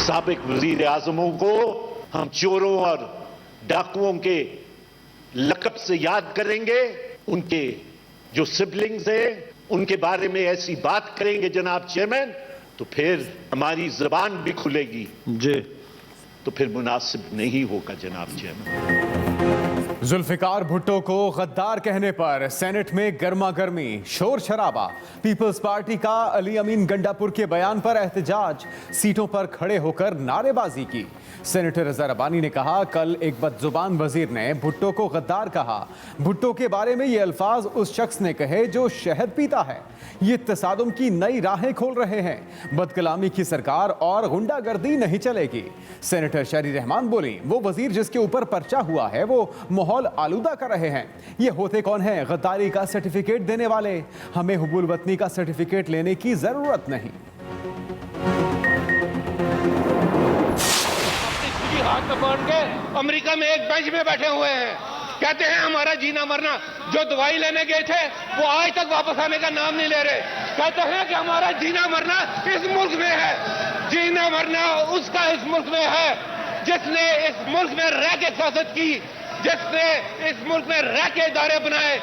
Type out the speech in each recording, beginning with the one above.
साबिक वजीर आजमों को हम चोरों और डाकुओं के लक़ब से याद करेंगे। उनके जो सिबलिंग्स हैं उनके बारे में ऐसी बात करेंगे जनाब चेयरमैन, तो फिर हमारी ज़बान भी खुलेगी जी, तो फिर मुनासिब नहीं होगा जनाब चेयरमैन। जुल्फिकार भुट्टो को गद्दार कहने पर सेनेट में गर्मा गर्मी, शोर शराबा। पीपल्स पार्टी का अली अमीन गंडापुर के बयान पर एहतजाज, सीटों पर खड़े होकर नारेबाजी की। सेनेटर रजा रब्बानी ने कहा, कल एक बदजुबान वजीर ने भुट्टो को गद्दार कहा। भुट्टो के बारे में ये अल्फाज उस शख्स ने कहे जो शहद पीता है। ये तसादुम की नई राहें खोल रहे हैं। बदकलामी की सरकार और गुंडागर्दी नहीं चलेगी। सेनेटर शहरी रहमान बोली, वो वजीर जिसके ऊपर पर्चा हुआ है वो माहौल आलूदा कर रहे हैं। ये होते कौन हैं? गद्दारी का सर्टिफिकेट देने वाले। हमें हुबुल वतनी का सर्टिफिकेट लेने की जरूरत नहीं। हाथ पकड़ के अमेरिका में एक बेंच में बैठे हुए हैं, कहते हैं हमारा जीना मरना। जो दवाई लेने गए थे वो आज तक वापस आने का नाम नहीं ले रहे। कहते हैं कि हमारा जीना मरना इस मुल्क में है। जीना मरना उसका इस मुल्क में है जिसने इस मुल्क में रह के सियासत की, जिसने इस मुल्क में रह के इदारे बनाए।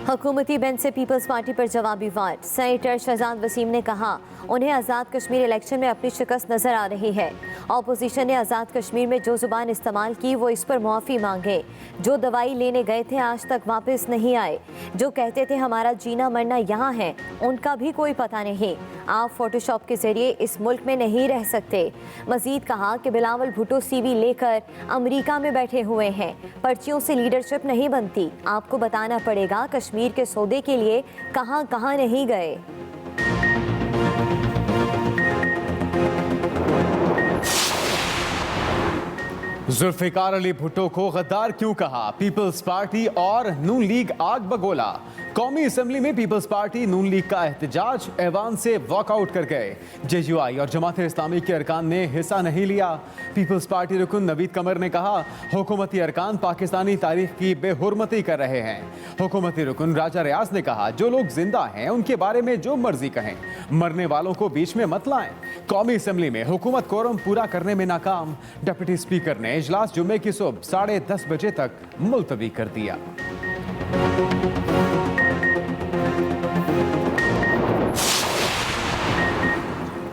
हुकूमती बेंच से पीपल्स पार्टी पर जवाबी वार। सेनेटर शहजाद वसीम ने कहा, उन्हें आज़ाद कश्मीर इलेक्शन में अपनी शिकस्त नजर आ रही है। ऑपोजिशन ने आज़ाद कश्मीर में जो जुबान इस्तेमाल की वो इस पर मुआफ़ी मांगे। जो दवाई लेने गए थे आज तक वापस नहीं आए। जो कहते थे हमारा जीना मरना यहाँ है, उनका भी कोई पता नहीं। आप फोटोशॉप के जरिए इस मुल्क में नहीं रह सकते। मजीद कहा कि बिलावल भुट्टो CV लेकर अमेरिका में बैठे हुए हैं। पर्चियों से लीडरशिप नहीं बनती। आपको बताना पड़ेगा कश्मीर के सौदे के लिए कहां कहां नहीं गए। जुल्फिकार अली भुट्टो को गद्दार क्यों कहा? पीपल्स पार्टी और नून लीग आग बगोला। कौमी असेंबली में पीपल्स पार्टी नून लीग का एहतजाज, ऐवान से वॉकआउट कर गए। JUI और जमात इस्लामी के अरकान ने हिस्सा नहीं लिया। पीपल्स पार्टी रुकन नवीद कमर ने कहा, हुकूमती अरकान पाकिस्तानी तारीख की बेहुरमती कर रहे हैं। हुकूमती रुकन राजा रियाज ने कहा, जो लोग जिंदा हैं उनके बारे में जो मर्जी कहें, मरने वालों को बीच में मत लाएं। कौमी असेंबली में हुकूमत कोरम पूरा करने में नाकाम। डिप्टी स्पीकर ने इजलास जुम्मे की सुबह 10:30 बजे तक मुलतवी कर दिया।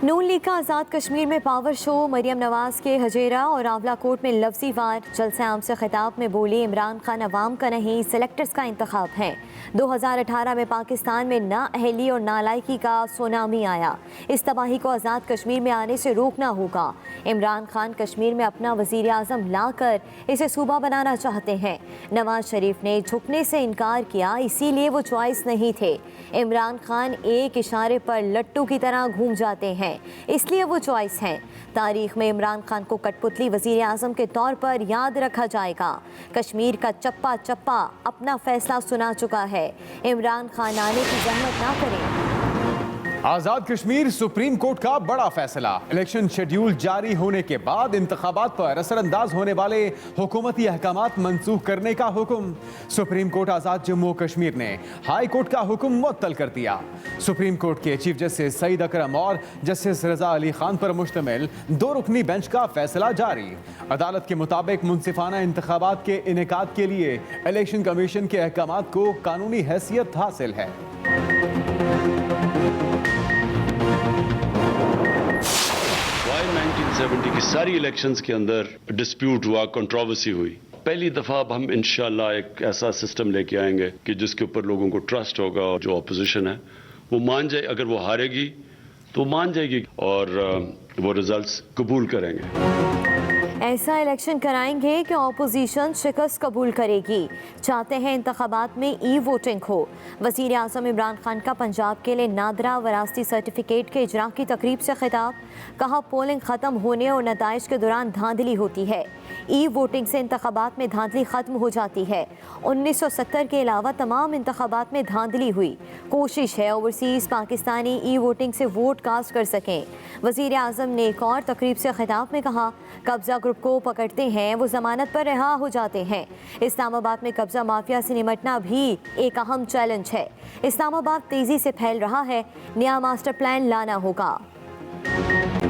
नून लीग का आज़ाद कश्मीर में पावर शो। मरियम नवाज के हजेरा और आंवलाकोट में लफ्जी वार। जलसे आम से खिताब में बोली, इमरान खान अवाम का नहीं सेलेक्टर्स का इंतखाब है। 2018 में पाकिस्तान में नाअहली और नालायकी का सुनामी आया। इस तबाही को आज़ाद कश्मीर में आने से रोकना होगा। इमरान खान कश्मीर में अपना वज़ीर आज़म लाकर इसे सूबा बनाना चाहते हैं। नवाज शरीफ ने झुकने से इनकार किया, इसीलिए वो चॉइस नहीं थे। इमरान खान एक इशारे पर लट्टू की तरह घूम जाते हैं, इसलिए वो चॉइस हैं। तारीख में इमरान खान को कठपुतली वज़ीर आज़म के तौर पर याद रखा जाएगा। कश्मीर का चप्पा चप्पा अपना फैसला सुना चुका है। इमरान खान आने की जहमत ना करें। आजाद कश्मीर सुप्रीम कोर्ट का बड़ा फैसला। इलेक्शन शेड्यूल जारी होने के बाद इंतखाबात पर असरअंदाज होने वाले हुकूमती अहकामात मनसूख करने का हुक्म। सुप्रीम कोर्ट आजाद जम्मू कश्मीर ने हाई कोर्ट का हुक्म मुअत्तल कर दिया। सुप्रीम कोर्ट के चीफ जस्टिस सईद अकरम और जस्टिस रजा अली खान पर मुश्तमिल 2 रुकनी बेंच का फैसला जारी। अदालत के मुताबिक मुनसिफाना इंतखाबात के इनेकाद के लिए इलेक्शन कमीशन के अहकामात को कानूनी हैसियत हासिल है। 1970 की सारी इलेक्शंस के अंदर डिस्प्यूट हुआ, कंट्रोवर्सी हुई। पहली दफा अब हम इंशाल्लाह एक ऐसा सिस्टम लेके आएंगे कि जिसके ऊपर लोगों को ट्रस्ट होगा और जो ऑपोजिशन है वो मान जाए। अगर वो हारेगी तो मान जाएगी और वो रिजल्ट्स कबूल करेंगे। ऐसा इलेक्शन कराएंगे कि ऑपोजिशन शिकस्त कबूल करेगी। चाहते हैं इंतखाबात में ई-वोटिंग हो। वज़ीर आज़म इमरान खान का पंजाब के लिए नादरा वरासती सर्टिफिकेट के इजरा की तकरीब से खिताब। कहा, पोलिंग ख़त्म होने और नताइज के दौरान धांधली होती है। ई-वोटिंग से इंतखाबात में धांधली ख़त्म हो जाती है। 1970 के अलावा तमाम इंतखाबात में धांधली हुई। कोशिश है ओवरसीज़ पाकिस्तानी ई-वोटिंग से वोट कास्ट कर सकें। वज़ीर आज़म ने एक और तकरीब से खिताब में कहा, कब्ज़ा ग्रुप को पकड़ते हैं वो जमानत पर रिहा हो जाते हैं। इस्लामाबाद में कब्ज़ा माफिया से निपटना भी एक अहम चैलेंज है। इस्लामाबाद तेज़ी से फैल रहा है, नया मास्टर प्लान लाना होगा।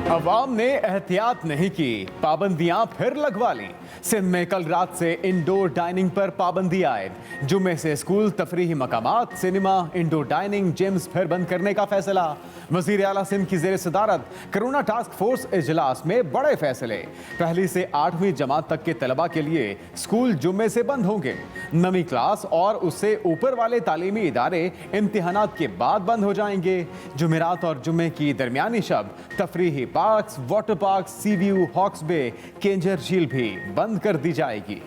अवाम ने एहतियात नहीं की, पाबंदियां फिर लगवा ली। सिंध में कल रात से इंडोर डाइनिंग पर पाबंदी आए। जुम्मे से स्कूल, तफरीही मकामात, सिनेमा, इंडोर डाइनिंग, जिम्स फिर बंद करने का फैसला। वजीर आला सिंध की जेर सदारत कोरोना टास्क फोर्स इजलास में बड़े फैसले। पहली से 8वीं जमात तक के तलबा के लिए स्कूल जुम्मे से बंद होंगे। नवीं क्लास और उससे ऊपर वाले तालीमी इदारे इम्तिहानात के बाद बंद हो जाएंगे। जुमेरात और जुम्मे की दरमियानी शब तफरीही parks, water park, sea view, Hawks Bay, Keenjhar झील भी बंद कर दी जाएगी।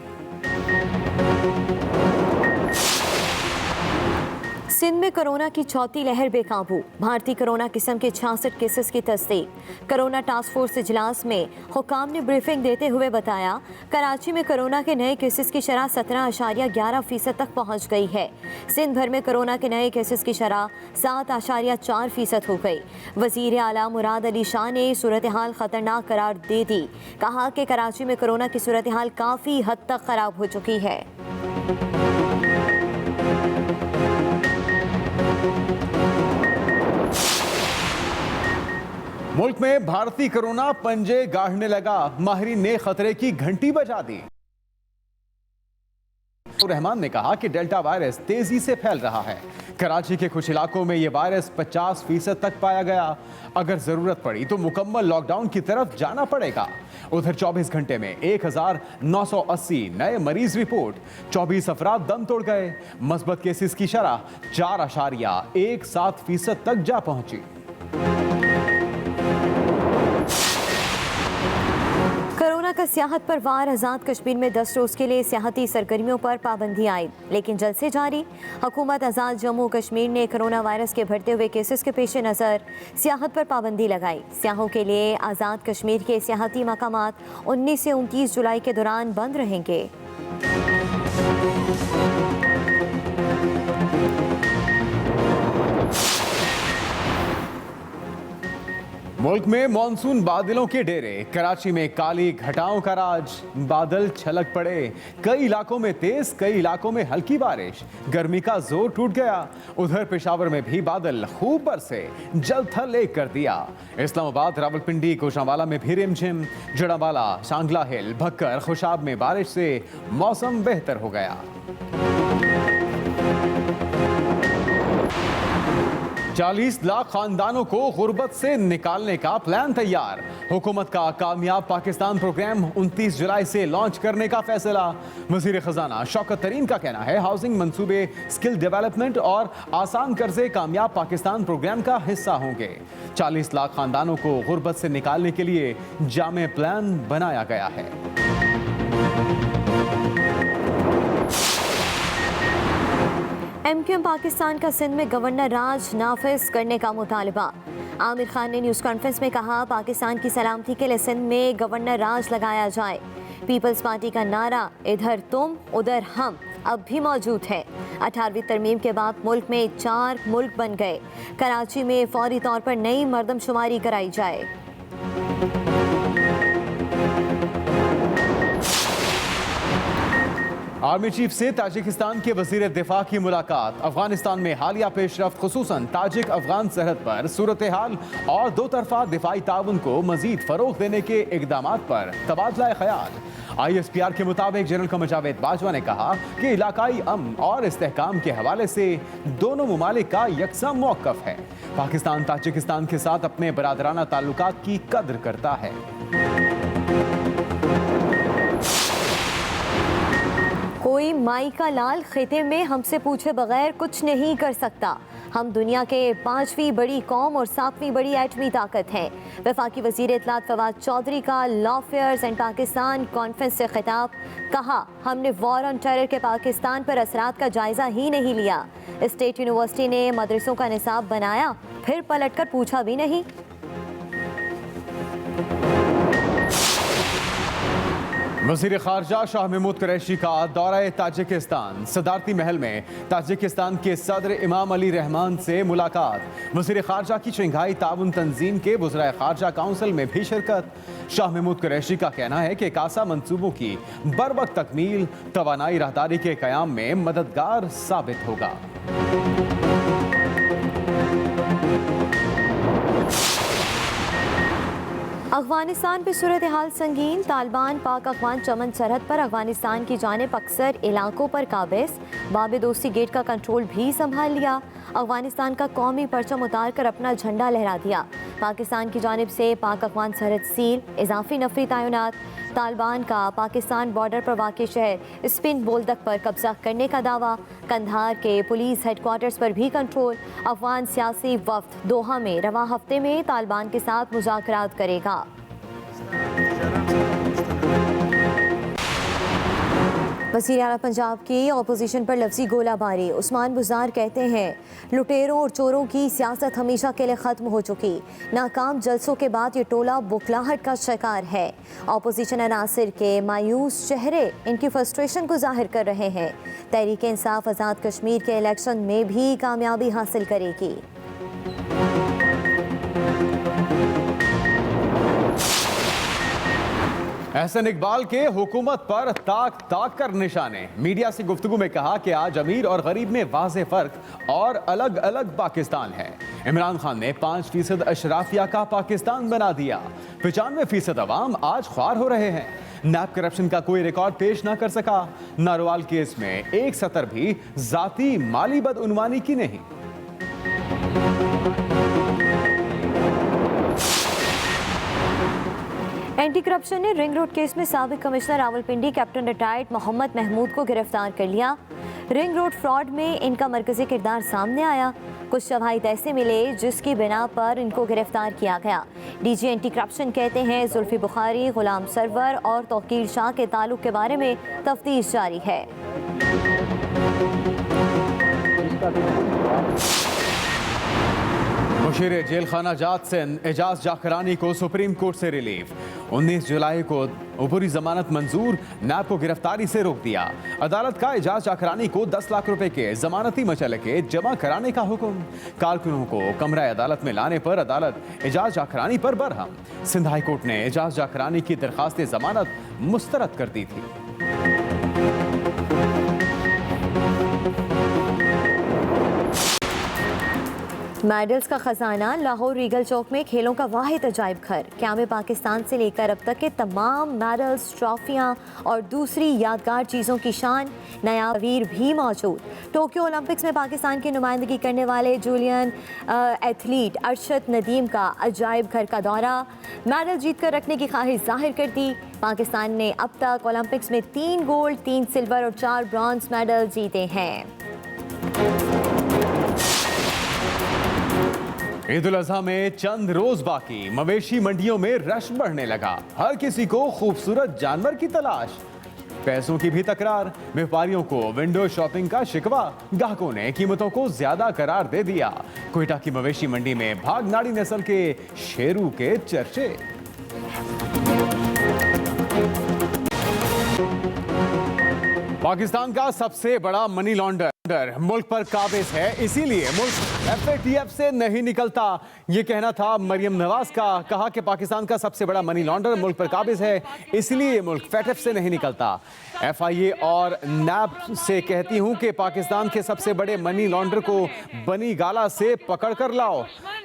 सिंध में कोरोना की चौथी लहर बेकाबू। भारतीय कोरोना किस्म के 66 केसेस की तस्दीक। कोरोना टास्क फोर्स इजलास में हुकाम ने ब्रीफिंग देते हुए बताया, कराची में कोरोना के नए केसेस की शरह 17.11% तक पहुंच गई है। सिंध भर में कोरोना के नए केसेस की शरह 7.4% हो गई। वजीर आला मुराद अली शाह ने सूरत हाल खतरनाक करार दे दी। कहा कि कराची में कोरोना की सूरत हाल काफ़ी हद तक खराब हो चुकी है। मुल्क में भारतीय कोरोना पंजे गाड़ने लगा। माहिरीन ने खतरे की घंटी बजा दी। रहमान ने कहा कि डेल्टा वायरस तेजी से फैल रहा है। कराची के कुछ इलाकों में यह वायरस 50% तक पाया गया। अगर जरूरत पड़ी तो मुकम्मल लॉकडाउन की तरफ जाना पड़ेगा। उधर 24 घंटे में 1980 नए मरीज रिपोर्ट। 24 अफराद दम तोड़ गए। मस्बत केसेस की शरह 4.17% तक जा पहुंची। कोरोना का सियाहत पर वार। आज़ाद कश्मीर में 10 रोज़ के लिए सियाहती सरगर्मियों पर पाबंदी आई, लेकिन जल्द से जारी। हुकूमत आज़ाद जम्मू कश्मीर ने कोरोना वायरस के बढ़ते हुए केसेस के पेश नज़र सियाहत पर पाबंदी लगाई। सियाहों के लिए आज़ाद कश्मीर के सियाहती मकामात 19 से 29 जुलाई के दौरान बंद रहेंगे। मुल्क में मॉनसून बादलों के डेरे। कराची में काली घटाओं का राज। बादल छलक पड़े। कई इलाकों में तेज, कई इलाकों में हल्की बारिश। गर्मी का जोर टूट गया। उधर पेशावर में भी बादल खूब बरसे, जल थल एक कर दिया। इस्लामाबाद, रावलपिंडी, कोशावाला में भी रिमझिम। जड़ावाला, सांगला हिल, भक्कर, खुशाब में बारिश से मौसम बेहतर हो गया। 40 लाख खानदानों को गुर्बत से निकालने का प्लान तैयार। हुकूमत का कामयाब पाकिस्तान प्रोग्राम 29 जुलाई से लॉन्च करने का फैसला। वजीर खजाना शौकत तरीन का कहना है, हाउसिंग मंसूबे, स्किल डेवलपमेंट और आसान कर्जे कामयाब पाकिस्तान प्रोग्राम का हिस्सा होंगे। 40 लाख खानदानों को गुर्बत से निकालने के लिए जामे प्लान बनाया गया है। MQM पाकिस्तान का सिंध में गवर्नर राज नाफिज करने का मुतालबा। आमिर खान ने न्यूज़ कॉन्फ्रेंस में कहा, पाकिस्तान की सलामती के लिए सिंध में गवर्नर राज लगाया जाए। पीपल्स पार्टी का नारा इधर तुम उधर हम अब भी मौजूद है। 18वीं तरमीम के बाद मुल्क में 4 मुल्क बन गए। कराची में फौरी तौर पर नई मर्दमशुमारी कराई जाए। आर्मी चीफ से ताजिकिस्तान के वजीर दिफा की मुलाकात। अफगानिस्तान में हालिया पेशरफ्त, खुसूसन ताजिक अफगान सरहद पर सूरत हाल और दो तरफा दिफाई ताउन को मजीद फरोग देने के इकदामात पर तबादला ख्याल। ISPR के मुताबिक जनरल कमर जावेद बाजवा ने कहा कि इलाकाई अमन और इस्तेहकाम के हवाले से दोनों मुमालिक का यकसा मौक़िफ़ है। पाकिस्तान ताजिकिस्तान के साथ अपने बरादराना ताल्लुकात की कद्र करता है। कोई माई का लाल खिते में हमसे पूछे बगैर कुछ नहीं कर सकता। हम दुनिया के 5वीं बड़ी कौम और 7वीं बड़ी एटमी ताकत हैं। वफाकी वज़ीर इत्तलात फवाद चौधरी का law affairs and Pakistan conference से खिताब। कहा, हमने वॉर ऑन टेरर के पाकिस्तान पर असरात का जायज़ा ही नहीं लिया। स्टेट यूनिवर्सिटी ने मदरसों का निसाब बनाया, फिर पलट कर पूछा भी नहीं। वज़ीर ख़ारजा शाह महमूद कुरैशी का दौरा ताजिकिस्तान। सदारती महल में ताजिकिस्तान के सदर इमाम अली रहमान से मुलाकात। वज़ीर ख़ारजा की शंघाई ताउन तंजीम के वज़राए ख़ारजा काउंसिल में भी शिरकत। शाह महमूद कुरैशी का कहना है कि कासा मंसूबों की बरवक्त तकमील तवानाई राहदारी के क़याम में मददगार साबित होगा। अफगानिस्तान में सूरत हाल संगीन। तालिबान पाक अफगान चमन सरहद पर अफगानिस्तान की जानिब अक्सर इलाकों पर काबिज। बाबे दोस्ती गेट का कंट्रोल भी संभाल लिया। अफगानिस्तान का कौमी परचम उतार कर अपना झंडा लहरा दिया। पाकिस्तान की जानिब से पाक अफगान सरहद सील, इजाफी नफरी तैनात। तालिबान का पाकिस्तान बॉर्डर पर वाक़ शहर स्पिन बोल्दक पर कब्जा करने का दावा। कंधार के पुलिस हेडक्वार्टर्स पर भी कंट्रोल। अफगान सियासी वफ्द दोहा में रवा हफ्ते में तालिबान के साथ मुज़ाकरात करेगा। वज़ीर आला पंजाब की अपोजिशन पर लफ्जी गोलाबारी। उस्मान बुज़ार कहते हैं लुटेरों और चोरों की सियासत हमेशा के लिए ख़त्म हो चुकी। नाकाम जलसों के बाद ये टोला बुखलाहट का शिकार है। अपोजिशन अनासिर के मायूस चेहरे इनकी फ्रस्ट्रेशन को जाहिर कर रहे हैं। तहरीक इंसाफ आज़ाद कश्मीर के इलेक्शन में भी कामयाबी हासिल करेगी। एहसन इकबाल के हुकूमत पर ताक ताक कर निशाने। मीडिया से गुफ्तगू में कहा कि आज अमीर और गरीब में वाज़ेह फर्क और अलग अलग पाकिस्तान है। इमरान खान ने 5% अशराफिया का पाकिस्तान बना दिया। 95% अवाम आज ख्वार हो रहे हैं। नैब करप्शन का कोई रिकॉर्ड पेश ना कर सका। नारोवाल केस में एक सतर भी जाती माली बदउनवानी की नहीं। एंटी करप्शन ने रिंग रोड केस में साबिक commissioner Rawalpindi captain retired Mohammad Mahmood को गिरफ्तार कर लिया। रिंग रोड फ्रॉड में इनका मरकजी किरदार सामने आया। कुछ शवाहिद ऐसे मिले जिसकी बिना पर इनको गिरफ्तार किया गया। डीजी एंटी करप्शन कहते हैं जुल्फी बुखारी, गुलाम सरवर और तौकीर शाह के ताल्लुक के बारे में तफ्तीश जारी है। मुशीर जेल खाना जात से एजाज जाकरानी को सुप्रीम कोर्ट से रिलीफ। 19 जुलाई को ऊपरी जमानत मंजूर। नैब को गिरफ्तारी से रोक दिया। अदालत का एजाज जाकरानी को 10 लाख रुपए के जमानती मचलके जमा कराने का हुक्म। कारकुनों को कमरा अदालत में लाने पर अदालत एजाज जाकरानी पर बरहम। सिंध हाई कोर्ट ने एजाज जाकरानी की दरखास्त जमानत मुस्तरद कर दी थी। मेडल्स का खजाना। लाहौर रीगल चौक में खेलों का वाहिद अजायब घर। क़याम पाकिस्तान से लेकर अब तक के तमाम मेडल्स, ट्रॉफियाँ और दूसरी यादगार चीज़ों की शान। नया वीर भी मौजूद। टोक्यो ओलंपिक्स में पाकिस्तान की नुमाइंदगी करने वाले जूलियन एथलीट अरशद नदीम का अजायब घर का दौरा। मेडल जीत कर रखने की ख्वाहिश जाहिर कर दी। पाकिस्तान ने अब तक ओलंपिक्स में 3 गोल्ड, 3 सिल्वर और 4 ब्रॉन्ज मेडल जीते हैं। ईद उल अजहा में चंद रोज बाकी। मवेशी मंडियों में रश बढ़ने लगा। हर किसी को खूबसूरत जानवर की तलाश। पैसों की भी तकरार। व्यापारियों को विंडो शॉपिंग का शिकवा। ग्राहकों ने कीमतों को ज्यादा करार दे दिया। कोयटा की मवेशी मंडी में भागनाड़ी नस्ल के शेरू के चर्चे। पाकिस्तान का सबसे बड़ा मनी लॉन्डर मुल्क पर काबिज है, इसीलिए मुल्क FATF से नहीं निकलता। ये कहना था मरियम नवाज का। कहा कि पाकिस्तान का सबसे बड़ा मनी लॉन्डर मुल्क पर काबिज है, इसलिए मुल्क FATF से नहीं निकलता। FIA और नैब से कहती हूं कि पाकिस्तान के सबसे बड़े मनी लॉन्डर को बनी गाला से पकड़ कर लाओ।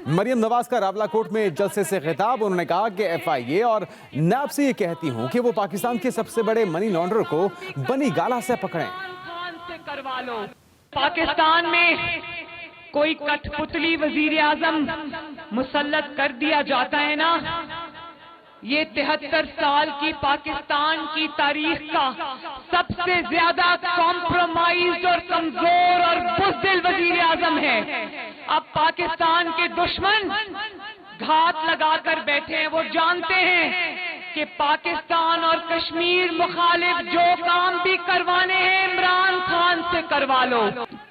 मरियम नवाज का रावला कोर्ट में जलसे से खिताब। उन्होंने कहा कि FIA और नैब से ये कहती हूं कि वो पाकिस्तान के सबसे बड़े मनी लॉन्डर को बनी गाला से पकड़ें। करवा लो। पाकिस्तान में कोई कठपुतली वजीर आजम मुसल्लत कर दिया जाता है ना, ये 73 साल की पाकिस्तान की तारीख का सबसे ज्यादा कॉम्प्रोमाइज्ड और कमजोर और बुज़दिल वजीर आजम है। अब पाकिस्तान के दुश्मन घात लगाकर बैठे हैं। वो जानते हैं कि पाकिस्तान और कश्मीर मुखालिफ जो काम भी करवाने हैं इमरान खान से करवा लो।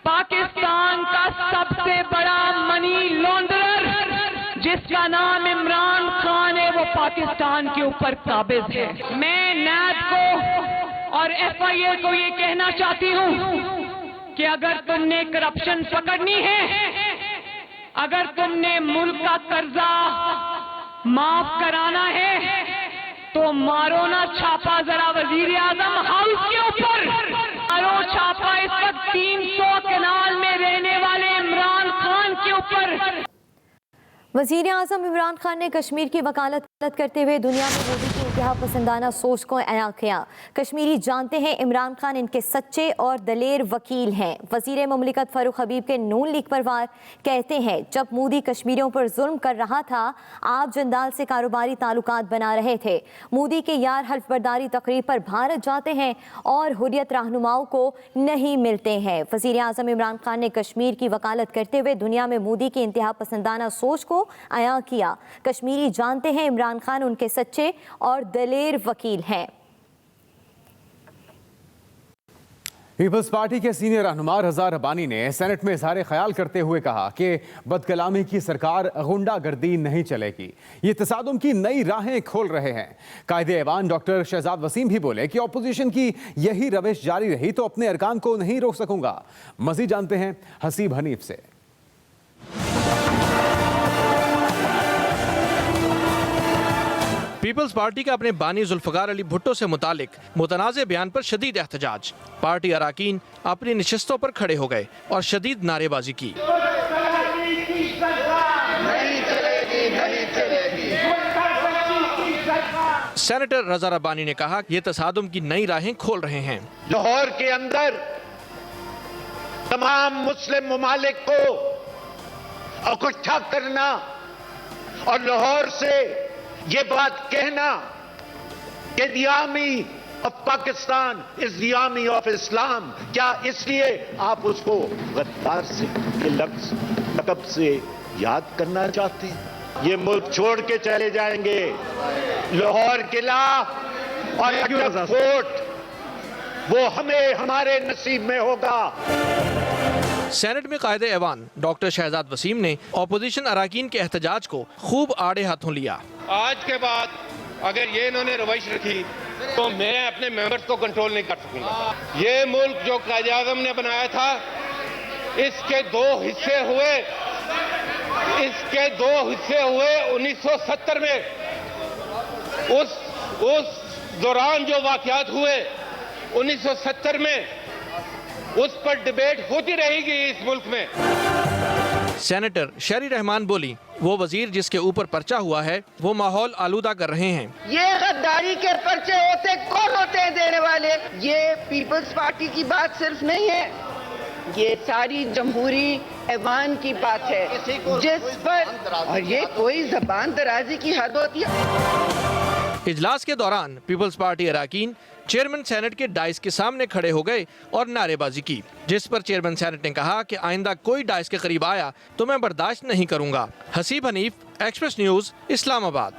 पाकिस्तान का सबसे बड़ा मनी लॉन्डरर जिसका नाम इमरान खान है वो पाकिस्तान के ऊपर काबिज है। मैं नैब को और FIA को ये कहना चाहती हूँ कि अगर तुमने करप्शन पकड़नी है, अगर तुमने मुल्क का कर्जा माफ कराना है तो मारो ना छापा जरा वजीर आजम हाउस के ऊपर। मारो छापा इस वक्त 300 कनाल में रहने वाले इमरान खान के ऊपर। वजीर आजम इमरान खान ने कश्मीर की वकालत करते हुए दुनिया में मोदी की इंतहा पसंदाना सोच को अया किया। कश्मीरी जानते हैं इमरान खान इनके सच्चे और दलेर वकील हैं। वजीर मुमलिकत फारूक हबीब के नून लीग परवार कहते हैं जब मोदी कश्मीरियों पर जुल्म कर रहा था आप जंदाल से कारोबारी ताल्लुकात बना रहे थे। मोदी के यार हल्फ बर्दारी तकरीब पर भारत जाते हैं और हुर्रियत रहनुमाओं को नहीं मिलते हैं। वजीर आजम इमरान खान ने कश्मीर की वकालत करते हुए दुनिया में मोदी की इंतहा पसंदाना सोच को अया किया। कश्मीरी जानते हैं इमरान खान उनके सच्चे और दलेर वकील हैं। पीपल्स पार्टी के सीनियर रहनुमा रजा रब्बानी ने सेनेट में इजहार ख्याल करते हुए कहा कि बदकलामी की सरकार गुंडागर्दी नहीं चलेगी, ये तसादुम की नई राहें खोल रहे हैं। कायदे ऐवान डॉक्टर शहजाद वसीम भी बोले कि ऑपोजिशन की यही रविश जारी रही तो अपने अरकान को नहीं रोक सकूंगा। मजीद जानते हैं हसीब हनीफ से। पीपल्स पार्टी का अपने बानी जुल्फकार अली भुट्टो से मुतालिक मुतनाज़े बयान पर शदीद एहतजाज। पार्टी अराकीन अपनी नशिस्तों पर खड़े हो गए और शदीद नारेबाजी की। सेनेटर रजा रब्बानी ने कहा ये तसादुम की नई राहें खोल रहे हैं। लाहौर के अंदर तमाम मुस्लिम ममालिक को इकट्ठा करना और लाहौर से ये बात कहना कि the army of Pakistan is the army of Islam, क्या इसलिए आप उसको गद्दार से के लक़ब से याद करना चाहते हैं? ये मुल्क छोड़ के चले जाएंगे। लाहौर किला और अटक फोर्ट वो हमें हमारे नसीब में होगा। सेनेट में कायदे ऐवान डॉक्टर शहजाद वसीम ने ऑपोजिशन अराकीन के एहतजाज को खूब आड़े हाथों लिया। आज के बाद अगर ये इन्होंने रवैश रखी तो मैं अपने मेंबर्स को कंट्रोल नहीं कर सकूंगा। ये मुल्क जो कायदे आज़म ने बनाया था इसके दो हिस्से हुए 1970 में। उस दौरान जो वाकयात हुए 1970 में उस पर डिबेट होती रहेगी इस मुल्क में। सेनेटर शरी रहमान बोली वो वजीर जिसके ऊपर पर्चा हुआ है वो माहौल आलूदा कर रहे हैं। ये गद्दारी के पर्चे होते कौन होते हैं देने वाले? ये पीपल्स पार्टी की बात सिर्फ नहीं है, ये सारी जमहूरी ऐवान की बात है जिस पर, और ये कोई जबान दराजी की हद होती है। इजलास के दौरान पीपल्स पार्टी अराकीन चेयरमैन सेनेट के डाइस के सामने खड़े हो गए और नारेबाजी की, जिस पर चेयरमैन सेनेट ने कहा कि आइंदा कोई डाइस के करीब आया तो मैं बर्दाश्त नहीं करूंगा। Haseeb Hanif, express news, Islamabad.